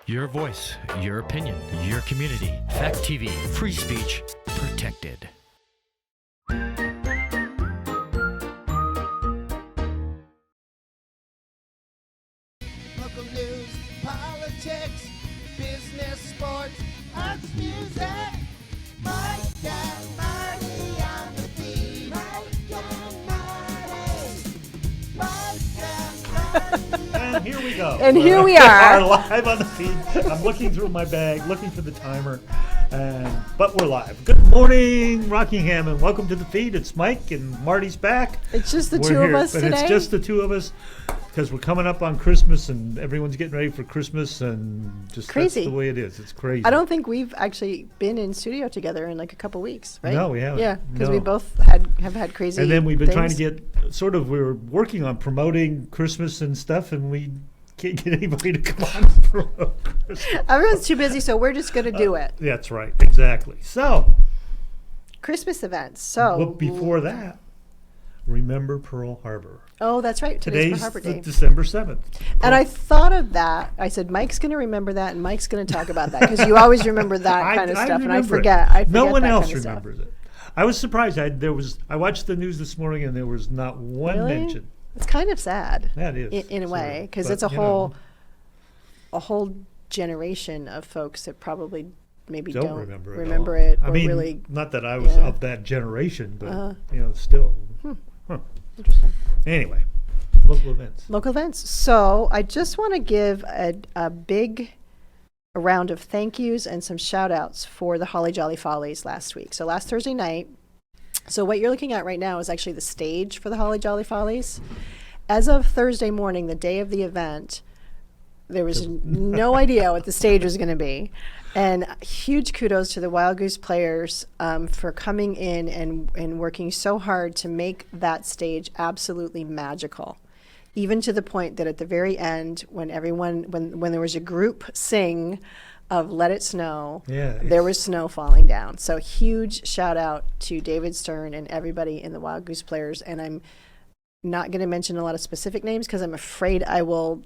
Your voice, your opinion, your community. Fact TV, free speech, protected. Local news, politics, business, sports, arts, music. Mike and Marty on the feed. Mike and Marty. Mike and Marty. And here we go. And here we are. Live on the feed. I'm looking through my bag, looking for the timer, but we're live. Good morning, Rockingham, and welcome to the feed. It's Mike, and Marty's back. It's just the We're two here, of us but today. It's just the two of us because we're coming up on Christmas, and everyone's getting ready for Christmas, and just Crazy. That's the way it is. It's crazy. I don't think we've actually been in studio together in like a couple weeks, right? No, we haven't. Yeah, because No. we both have had crazy. And then we've been trying to things. get we were working on promoting Christmas and stuff, and we can't get anybody to come on and promote Christmas. Everyone's too busy, so we're just going to do it. That's right, exactly. So, Christmas events. So but before that, remember Pearl Harbor. Oh, that's right. Today's Pearl Today's Harbor Day. December 7th. And I thought of that. I said, Mike's going to remember that, and Mike's going to talk about that because you always remember that kind of stuff, and I remember it. forget. No one that else kind of stuff. remembers it. I was surprised. I watched the news this morning, and there was not one Really? mention. It's kind of sad. That is in a sort way, of, because but, it's a whole generation of folks that probably maybe don't remember it. I or mean, really, not that I was yeah. of that generation, but Uh-huh. still. Huh. Interesting. Anyway, local events. Local events. So I just want to give a big round of thank yous and some shout outs for the Holly Jolly Follies last week. So last Thursday night. So what you're looking at right now is actually the stage for the Holly Jolly Follies. As of Thursday morning, the day of the event, there was no idea what the stage was going to be. And huge kudos to the Wild Goose players for coming in and working so hard to make that stage absolutely magical. Even to the point that at the very end, when there was a group sing of Let It Snow, there was snow falling down. So huge shout out to David Stern and everybody in the Wild Goose players. And I'm not going to mention a lot of specific names because I'm afraid I will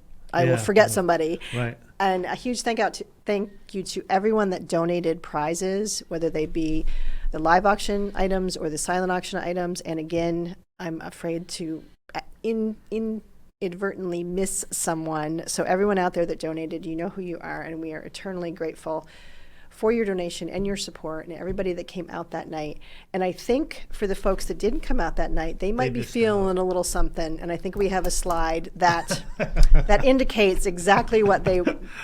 forget somebody. Right. And a huge thank you to everyone that donated prizes, whether they be the live auction items or the silent auction items. And again, I'm afraid to inadvertently miss someone. So everyone out there that donated, you know who you are, and we are eternally grateful for your donation and your support and everybody that came out that night. And I think for the folks that didn't come out that night, they might be feeling a little something. And I think we have a slide that that indicates exactly what they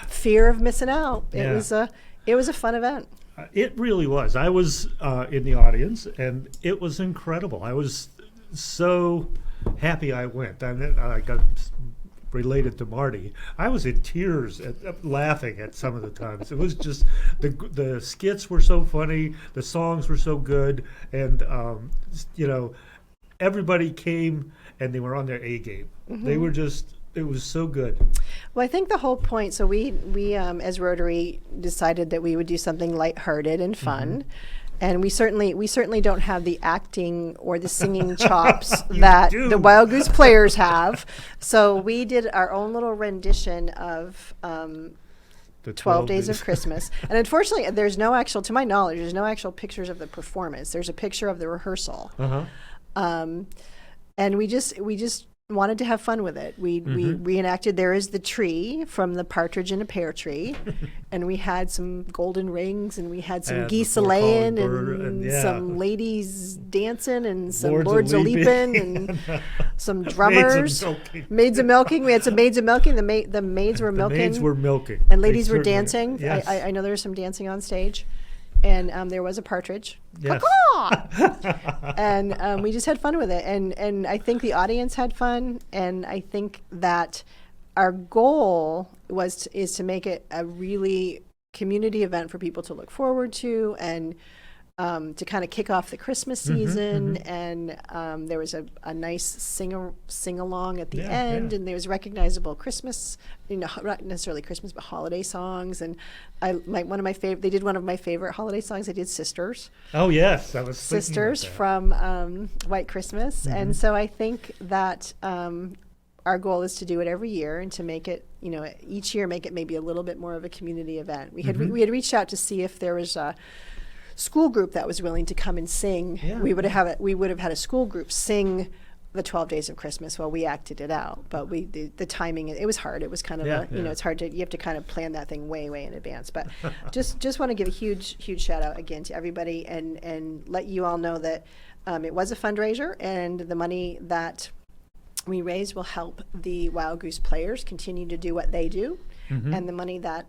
fear of missing out. It was a fun event. It really was. I was in the audience, and it was incredible. I was so happy I went. I got related to Marty. I was in tears laughing at some of the times. It was just the skits were so funny, the songs were so good, and everybody came and they were on their A game. Mm-hmm. They were just. It was so good. Well, I think the whole point. So we as Rotary decided that we would do something lighthearted and fun. Mm-hmm. And we certainly don't have the acting or the singing chops that the Wild Goose players have. So we did our own little rendition of the 12 Days of Christmas. And unfortunately, to my knowledge, there's no actual pictures of the performance. There's a picture of the rehearsal. Uh-huh. And we just wanted to have fun with it. We reenacted There Is the Tree from the Partridge in a Pear Tree, and we had some golden rings, and we had some geese a-laying, and some ladies dancing, and some lords a-leaping, and some drummers. Maids a milking. We had some maids a milking. The maids were milking. The maids were milking. And ladies were dancing. Yes. I know there was some dancing on stage. And there was a partridge. Yes. And we just had fun with it. And I think the audience had fun. And I think that our goal is to make it a really community event for people to look forward to and to kind of kick off the Christmas season. Mm-hmm. And there was a nice sing-along at the end. And there was recognizable Christmas, not necessarily Christmas, but holiday songs. And they did one of my favorite holiday songs. They did Sisters. Oh, yes. I was Sisters from White Christmas. Mm-hmm. And so I think that our goal is to do it every year and to make it, each year make it maybe a little bit more of a community event. We had reached out to see if there was a school group that was willing to come and sing. Yeah. We would have had a school group sing the 12 Days of Christmas while we acted it out. But the timing, it was hard. It was kind of it's hard to, you have to kind of plan that thing way, way in advance. But just want to give a huge, huge shout out again to everybody and let you all know that it was a fundraiser, and the money that we raised will help the Wild Goose players continue to do what they do. And the money that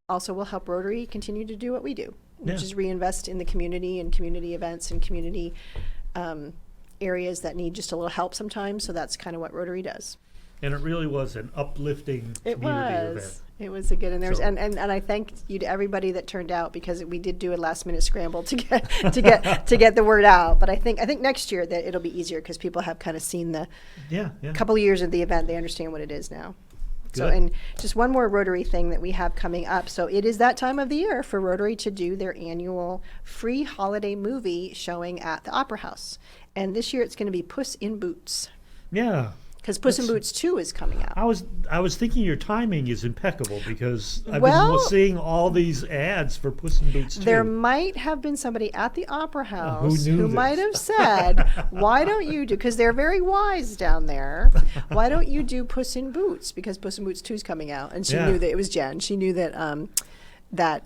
also will help Rotary continue to do what we do, which is reinvest in the community and community events and community areas that need just a little help sometimes. So that's kind of what Rotary does. And it really was an uplifting community event. It was a good, and there's So- and I thank you to everybody that turned out, because we did do a last minute scramble to get the word out. But I think next year that it'll be easier, because people have kind of seen the couple of years of the event. They understand what it is now. So, Good. and just one more Rotary thing that we have coming up. So it is that time of the year for Rotary to do their annual free holiday movie showing at the Opera House. And this year it's going to be Puss in Boots, Yeah. because Puss in Boots 2 is coming out. I was thinking your timing is impeccable, because I've Well- been seeing all these ads for Puss in Boots 2. There might have been somebody at the Opera House knew who this? might have said, why don't you do, because they're very wise down there, why don't you do Puss in Boots? Because Puss in Boots 2 is coming out. And she Yeah. knew that, it was Jen, she knew that that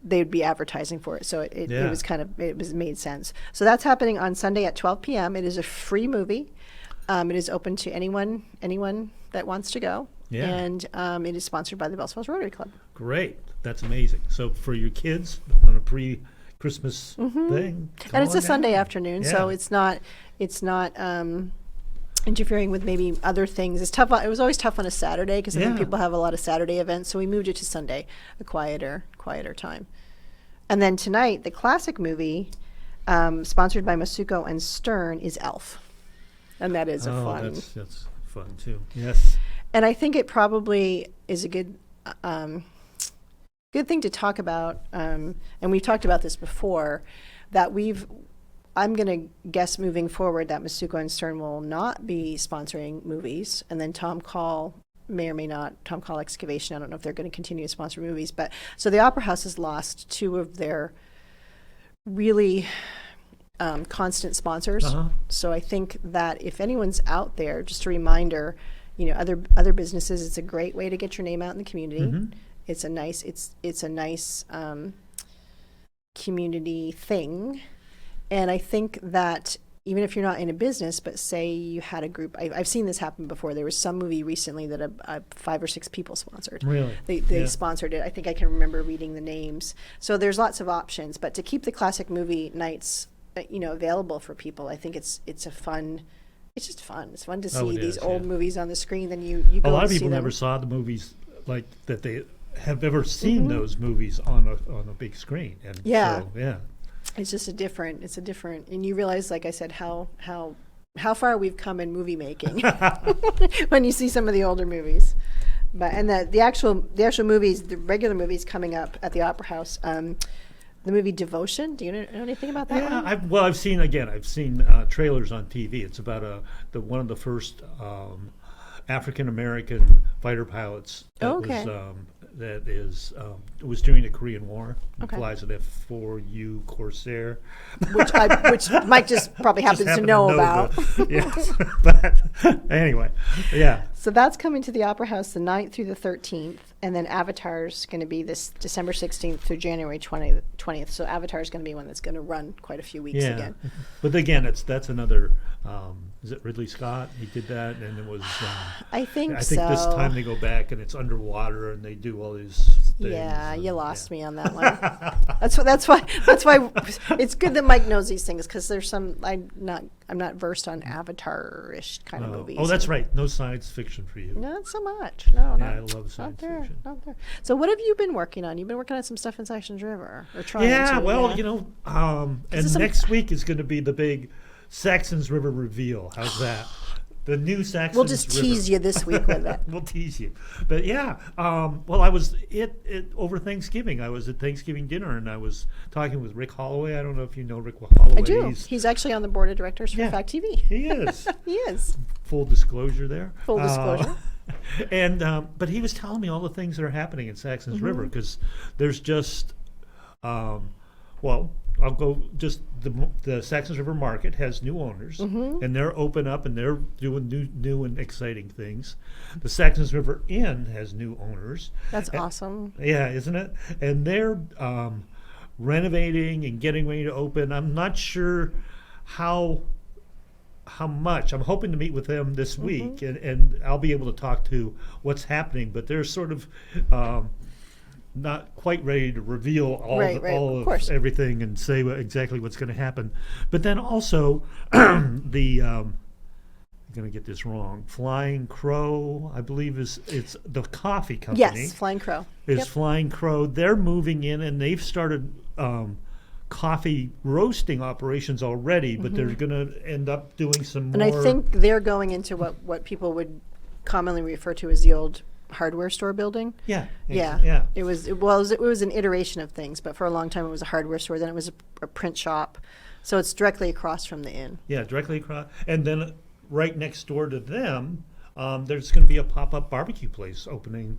they'd be advertising for it. So it was it made sense. So that's happening on Sunday at 12 p.m. It is a free movie. It is open to anyone that wants to go. Yeah. And it is sponsored by the Bells Falls Rotary Club. Great. That's amazing. So for your kids on a pre-Christmas thing. And it's come a on Sunday down. afternoon, so Yeah. it's not interfering with maybe other things. It's tough. It was always tough on a Saturday, because I think Yeah. people have a lot of Saturday events. So we moved it to Sunday, a quieter time. And then tonight, the classic movie, sponsored by Masuko and Stern, is Elf, and that is a fun. That's fun too. Yes. And I think it probably is a good thing to talk about. And we've talked about this before, that I'm going to guess moving forward that Masuko and Stern will not be sponsoring movies. And then Tom Call may or may not, Tom Call Excavation, I don't know if they're going to continue to sponsor movies. But so the Opera House has lost two of their really constant sponsors. So I think that if anyone's out there, just a reminder, other businesses, it's a great way to get your name out in the community. It's a nice community thing. And I think that even if you're not in a business, but say you had a group, I've seen this happen before. There was some movie recently that 5 or 6 people sponsored. Really? They sponsored it. I think I can remember reading the names. So there's lots of options, but to keep the classic movie nights, available for people, I think it's fun. It's just fun. It's fun to see these old movies on the screen. Then you go A lot and of see people them. never saw the movies like that. They have ever seen those movies on a big screen. And Yeah. So, yeah. It's just a different, and you realize, like I said, how far we've come in movie making when you see some of the older movies. But and the actual movies, the regular movies coming up at the Opera House. The movie Devotion. Do you know anything about that one? I've seen trailers on TV. It's about one of the first African American fighter pilots that was during the Korean War. He flies an F-4U Corsair, which Mike just probably happens to know about. Yes, but anyway, yeah. So that's coming to the Opera House the 9th through the 13th, and then Avatar's going to be this December 16th through January 20th. So Avatar's going to be one that's going to run quite a few weeks again. But again, that's another. Is it Ridley Scott? He did that, and it was. I think this time they go back and it's underwater and they do all these things. Yeah, you lost me on that one. That's why it's good that Mike knows these things, because there's some I'm not versed on Avatar-ish kind of movies. Oh, that's right. No science fiction for you. Not so much. No, Yeah, I love science fiction. Not there. So what have you been working on? You've been working on some stuff in Saxons River, or trying to. Yeah, well, yeah. And next week is going to be the big Saxons River reveal. How's that? The new Saxons We'll just River. tease you this week with it. We'll tease you. But yeah, well, I was over Thanksgiving. I was at Thanksgiving dinner, and I was talking with Rick Holloway. I don't know if you know Rick Holloway. I do. He's actually on the board of directors for Fact TV. He is. He is. full disclosure there. Full disclosure. And but he was telling me all the things that are happening in Saxon's River, because there's just well, I'll go just the Saxon's River Market has new owners, and they're open up and they're doing new and exciting things. The Saxon's River Inn has new owners. That's awesome. Yeah, isn't it? And they're renovating and getting ready to open. I'm not sure how much. I'm hoping to meet with them this week, and I'll be able to talk to what's happening. But they're sort of not quite ready to reveal all of everything and say exactly what's going to happen. But then also the I'm going to get this wrong. Flying Crow, I believe it's the coffee company. Yes, Flying Crow. Flying Crow. They're moving in, and they've started coffee roasting operations already, but they're going to end up doing some more. And I think they're going into what people would commonly refer to as the old hardware store building. Yeah. It was an iteration of things, but for a long time it was a hardware store. Then it was a print shop, so it's directly across from the inn. Yeah, directly across, and then right next door to them, there's going to be a pop-up barbecue place opening.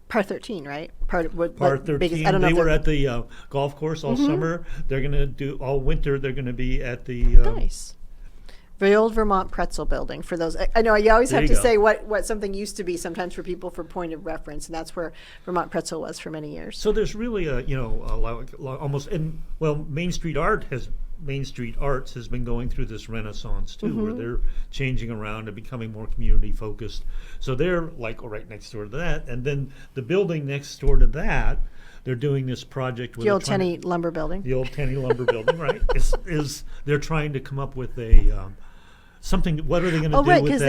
Par 13, right? Par 13. Biggest, I don't know. They were at the golf course all summer. They're going to do all winter. They're going to be at the nice. The old Vermont Pretzel Building. For those, I know you always have to say what something used to be sometimes for people for point of reference, and that's where Vermont Pretzel was for many years. So there's really a almost Main Street Arts has been going through this renaissance too, where they're changing around and becoming more community focused. So they're like right next door to that, and then the building next door to that, they're doing this project with the old Tenney Lumber Building. The old Tenney Lumber Building, right? Is they're trying to come up with a something. What are they going to do with that building? Oh, right, because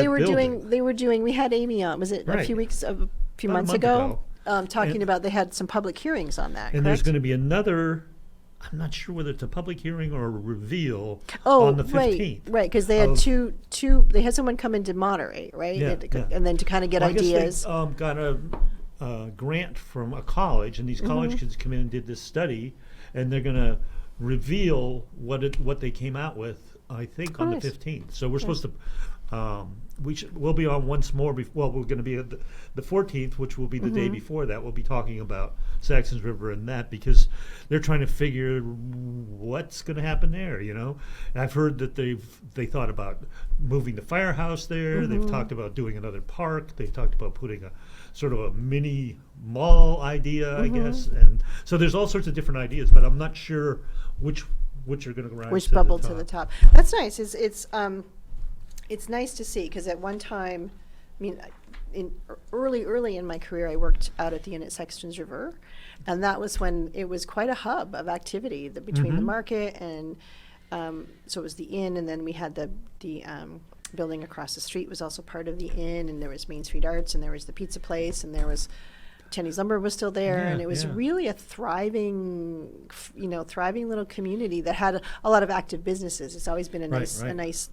they were doing. We had Amy on. Was it a few months ago? Talking about they had some public hearings on that. And correct? There's going to be another. I'm not sure whether it's a public hearing or a reveal on the 15th. Right, because they had two. They had someone come in to moderate, right? And then to kind of get ideas. I guess they got a grant from a college, and these college kids come in and did this study, and they're going to reveal what they came out with. I think on the 15th. So we're supposed to. We'll be on once more. We're going to be at the 14th, which will be the day before that. We'll be talking about Saxon's River and that, because they're trying to figure what's going to happen there. And I've heard that they thought about moving the firehouse there. They've talked about doing another park. They've talked about putting a sort of a mini mall idea, I guess. And so there's all sorts of different ideas, but I'm not sure which are going to rise which to bubble the top. To the top. That's nice. It's nice to see, because at one time, I mean, early in my career, I worked out at the inn at Saxon's River, and that was when it was quite a hub of activity between the market and so it was the inn, and then we had the building across the street was also part of the inn, and there was Main Street Arts, and there was the pizza place, and there was Tenney's Lumber was still there, and it was really a thriving little community that had a lot of active businesses. It's always been a nice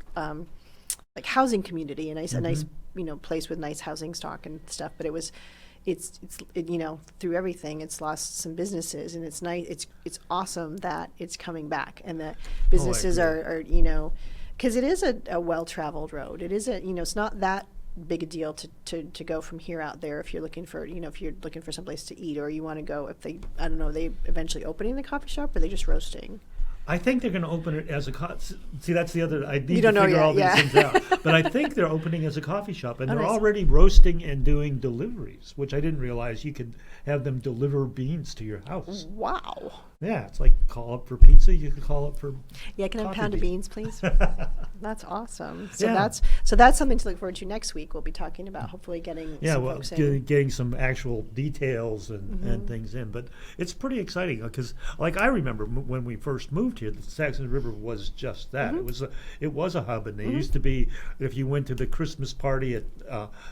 like housing community, a nice place with nice housing stock and stuff. But it's through everything, it's lost some businesses, and it's nice. It's awesome that it's coming back, and that businesses are because it is a well-traveled road. It is it's not that big a deal to go from here out there if you're looking for if you're looking for someplace to eat, or you want to go if they are they eventually opening the coffee shop, or are they just roasting? I think they're going to open it as a see, that's the other. I need you don't to know figure yet, all these things out. But I think they're opening as a coffee shop, and they're nice. already roasting and doing deliveries, which I didn't realize you could have them deliver beans to your house. Wow. Yeah, it's like call up for pizza. You could call up for can I have a pound of beans, please? That's awesome. So Yeah. that's something to look forward to next week. We'll be talking about hopefully getting some folks in. Getting some actual details and things in. But it's pretty exciting because, like, I remember when we first moved here, the Saxon River was just that. It was a hub, and they used to be. If you went to the Christmas party at,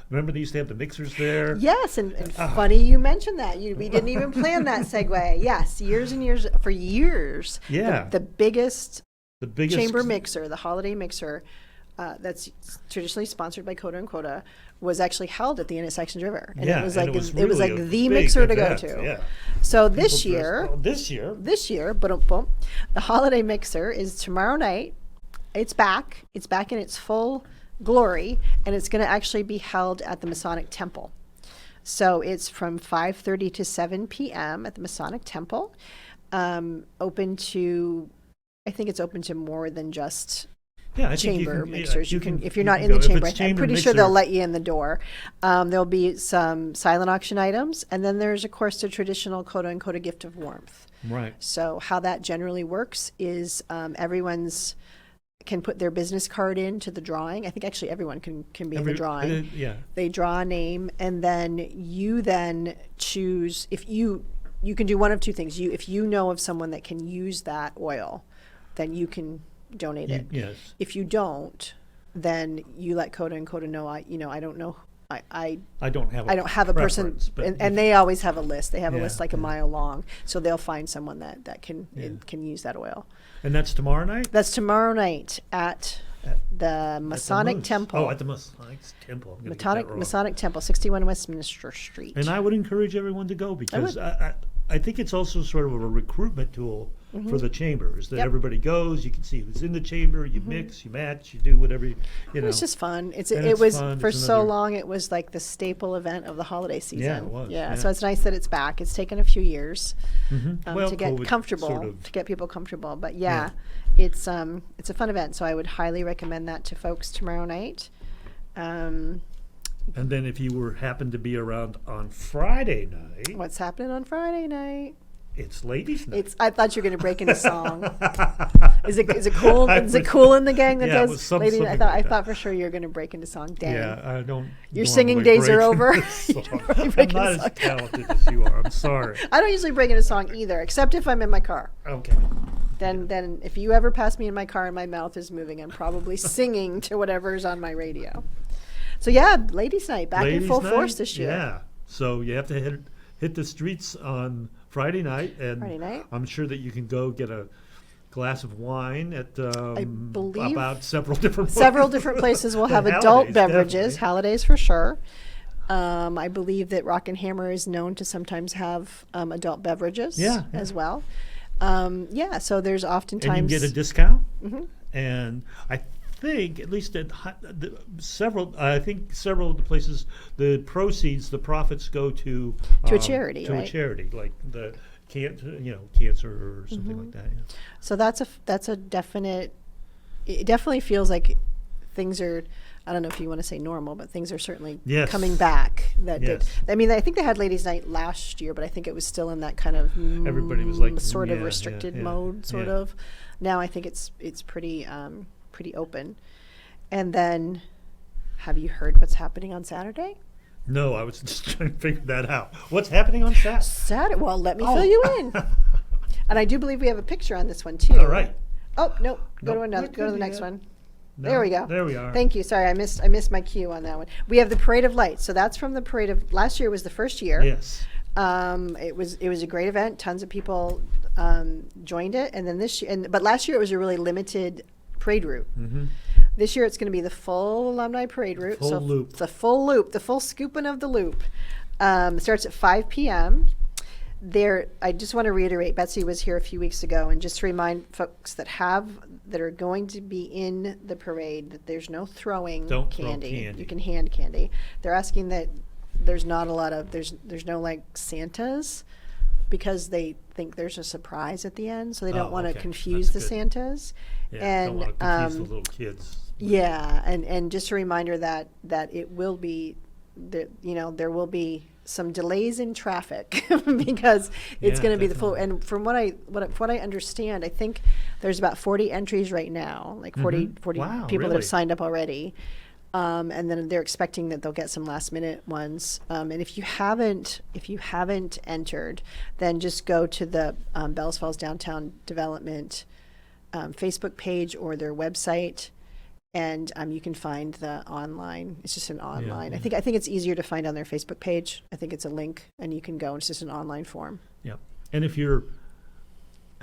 remember they used to have the mixers there. Yes, and funny you mentioned that. We didn't even plan that segue. Yes, years and years for years. Yeah, the biggest chamber mixer, the holiday mixer, that's traditionally sponsored by Coda and Quota, was actually held at the inn at Saxon's River, and it was like the mixer to go to. Yeah. So this year, the holiday mixer is tomorrow night. It's back. It's back in its full glory, and it's going to actually be held at the Masonic Temple. So it's from 5:30 to 7 p.m. at the Masonic Temple. Open to, I think it's open to more than just Yeah, I think chamber you can, mixers. Yeah, You can, if you're you not can in the go. If chamber, it's I'm chamber pretty sure they'll mixer- let you in the door. There'll be some silent auction items, and then there's, of course, the traditional quote unquote a gift of warmth. Right. So how that generally works is everyone's can put their business card into the drawing. I think actually everyone can be in the drawing. Yeah. They draw a name, and then you then choose if you can do one of two things. If you know of someone that can use that oil, then you can donate it. Yes. If you don't, then you let Coda and Coda know. I don't know. I don't have a person, preference, but and they always have a list. They have a Yeah, list like a yeah. mile long, so they'll find someone that can Yeah. can use that oil. And that's tomorrow night? That's tomorrow night at the Masonic Moose. Temple. Oh, at the Masonic Temple. I'm gonna get that wrong. Masonic Temple, 61 Westminster Street. And I would encourage everyone to go because I think it's also sort of a recruitment tool for the chambers that Yep. everybody goes. You can see who's in the chamber. You mix, you match, you do whatever you know. It's just fun. It it's was fun. for It's so another- long. It was like the staple event of the holiday season. Yeah, it was, yeah. So it's nice that it's back. It's taken a few years Well, to get COVID comfortable, sort of- to get people comfortable. But Yeah. it's a fun event. So I would highly recommend that to folks tomorrow night. And then if you happen to be around on Friday night, What's happening on Friday night? it's ladies' night. I thought you were going to break into song. Is it cool? Is it cool in the gang that Yeah, it does was ladies? something I like that. thought for sure you were going to break into song. Dang. Yeah, I don't. Your singing days are over. You're I'm breaking not a as song. talented as you are. I'm sorry. I don't usually break into song either, except if I'm in my car. Okay. Then if you ever pass me in my car and my mouth is moving, I'm probably singing to whatever's on my radio. So yeah, ladies' night back in Ladies' full night? force this year. Yeah. So you have to hit the streets on Friday night, and Friday night. I'm sure that you can go get a glass of wine at believe about several different places will have Holidays, adult beverages, definitely. holidays for sure. I believe that Rock and Hammer is known to sometimes have adult beverages Yeah, yeah. as well. So there's oftentimes and you get a discount. Mm-hmm. And I think at least at several of the places, the proceeds, the profits go to a charity, to right? a charity like the cancer or something Mm-hmm. like that. Yeah. So that's a definite. It definitely feels like things are. I don't know if you want to say normal, but things are certainly Yes. coming back. Yes. I mean, I think they had Ladies' Night last year, but I think it was still in that kind of Everybody was like, sort of yeah, restricted yeah, mode, sort yeah. of. Now I think it's pretty open. And then, have you heard what's happening on Saturday? No, I was just trying to figure that out. What's happening on Saturday? Saturday. Well, let me Oh. fill you in. And I do believe we have a picture on this one too. All right. Oh no, go Nope. to another. What Go to did the we next have? one. No, There we go. There we are. Thank you. Sorry, I missed my cue on that one. We have the Parade of Lights. So that's from the Parade of last year was the first year. Yes. It was a great event. Tons of people joined it, and then this year, but last year it was a really limited parade route. Mm-hmm. This year it's going to be the full alumni parade route. Full so loop. The full loop, the full scooping of the loop. Starts at 5 p.m. I just want to reiterate, Betsy was here a few weeks ago, and just to remind folks that are going to be in the parade that there's no throwing Don't throw candy. candy. You can hand candy. They're asking that there's not a lot of there's no like Santas because they think there's a surprise at the end, so they don't Oh, want to okay. confuse the That's good. Santas. Yeah. And don't want to confuse the little kids. yeah, and just a reminder that it will be, there will be some delays in traffic because it's Yeah, going to be the full. definitely. And from what I understand, I think there's about 40 entries right now, like 40 Wow, people that really? have signed up already. And then they're expecting that they'll get some last minute ones. And if you haven't entered, then just go to the Bells Falls Downtown Development Facebook page or their website, and you can find the online. It's just an online. yeah. I think it's easier to find on their Facebook page. I think it's a link, and you can go. It's just an online form. Yeah. And if you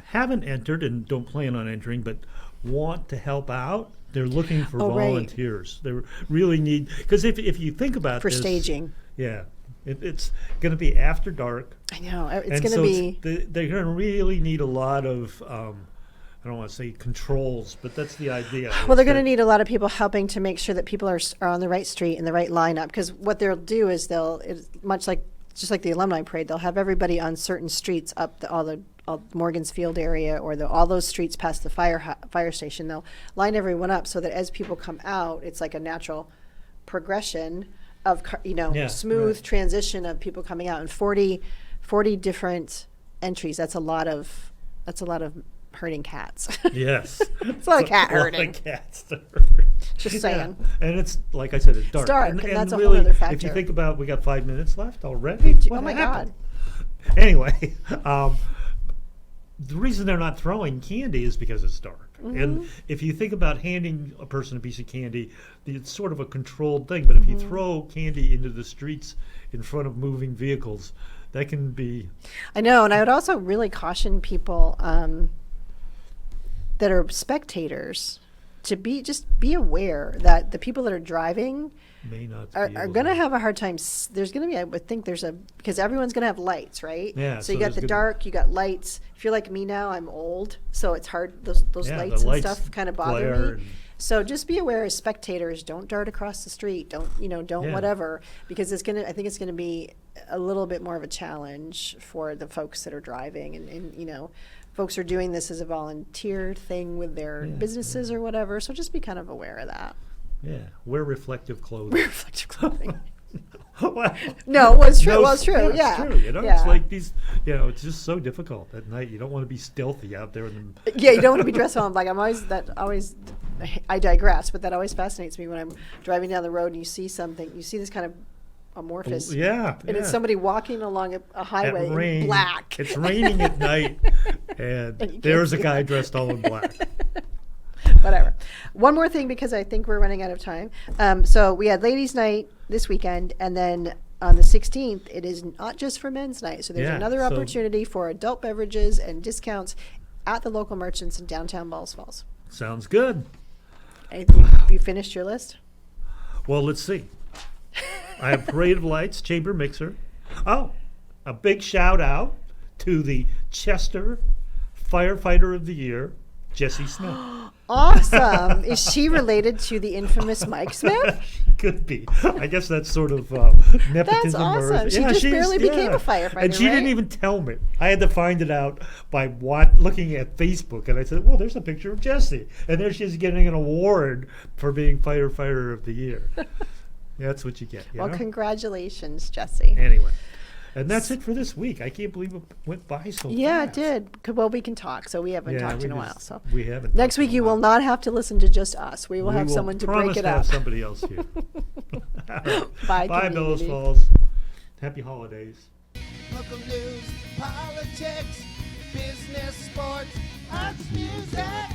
haven't entered and don't plan on entering, but want to help out, they're looking for Oh, right. volunteers. They really need, because if you think about For this, staging. yeah, it's going to be after dark. I know it's and going to so be. they're going to really need a lot of I don't want to say controls, but that's the idea. Well, they're is going to that- need a lot of people helping to make sure that people are on the right street and the right lineup. Because what they'll do is just like the alumni parade, they'll have everybody on certain streets up all Morgan's Field area or all those streets past the fire station. They'll line everyone up so that as people come out, it's like a natural progression of Yeah, smooth right. transition of people coming out. And 40 different entries. That's a lot of herding cats. Yes. It's a lot of cat A lot herding. of cats. Just saying. Yeah. And it's, like I said, it's dark. dark, and that's a whole really, other if you factor. think about, we got 5 minutes left already. Oh my God. Anyway, the reason they're not throwing candy is because it's dark. Mm-hmm. And if you think about handing a person a piece of candy, it's sort of a controlled thing. But if you throw candy into the streets in front of moving vehicles, that can be. I know, and I would also really caution people that are spectators to be aware that the people that are driving May not are be able going to have a hard time. There's going to be, I would think, because everyone's going to have lights, right? Yeah, So so you got there's the gonna- dark, you got lights. If you're like me now, I'm old, so it's hard. Those Yeah, lights the and lights stuff kind of bother glare me. and- So just be aware as spectators, don't dart across the street, don't Yeah. whatever, because I think it's gonna be a little bit more of a challenge for the folks that are driving, and folks are doing this as a volunteer thing with their businesses or whatever. So just be kind of aware of that. Yeah, wear reflective clothing. Wear reflective clothing. Well, No, well, it's true. Well, it's true. yeah, Yeah. it's true. Yeah. It's like these. It's just so difficult at night. You don't want to be stealthy out there in the. Yeah, you don't want to be dressed all black. I digress, but that always fascinates me when I'm driving down the road and you see this kind of amorphous. Yeah, And it's somebody walking along a highway rain, in black. It's raining at night, and And you can't there's a see guy that. dressed all in black. Whatever. One more thing, because I think we're running out of time. So we had ladies' night this weekend, and then on the 16th, it is not just for men's night. So there's Yeah, another so- opportunity for adult beverages and discounts at the local merchants in downtown Balls Falls. Sounds good. Anything, you finished your list? Well, let's see. I have Parade of Lights, Chamber Mixer. Oh, a big shout out to the Chester Firefighter of the Year, Jessie Smith. Awesome. Is she related to the infamous Mike Smith? Could be. I guess that's sort of nepotism. awesome. She just barely became a firefighter, and she didn't right? even tell me. I had to find it out by looking at Facebook, and I said, "Well, there's a picture of Jessie, and there she's getting an award for being Firefighter of the Year." That's what you get. You Well, know? congratulations, Jesse. Anyway, and that's it for this week. I can't believe it went by so Yeah, it fast. did. Well, we can talk, so we haven't Yeah, talked we in a just- while. So we haven't. next talked in week a you will while. not have to listen to just us. We will have We someone to promise break it to have up. somebody else here. Bye, Bye, Bellows community. Falls. Happy holidays. Local news, politics, business, sports, arts, music.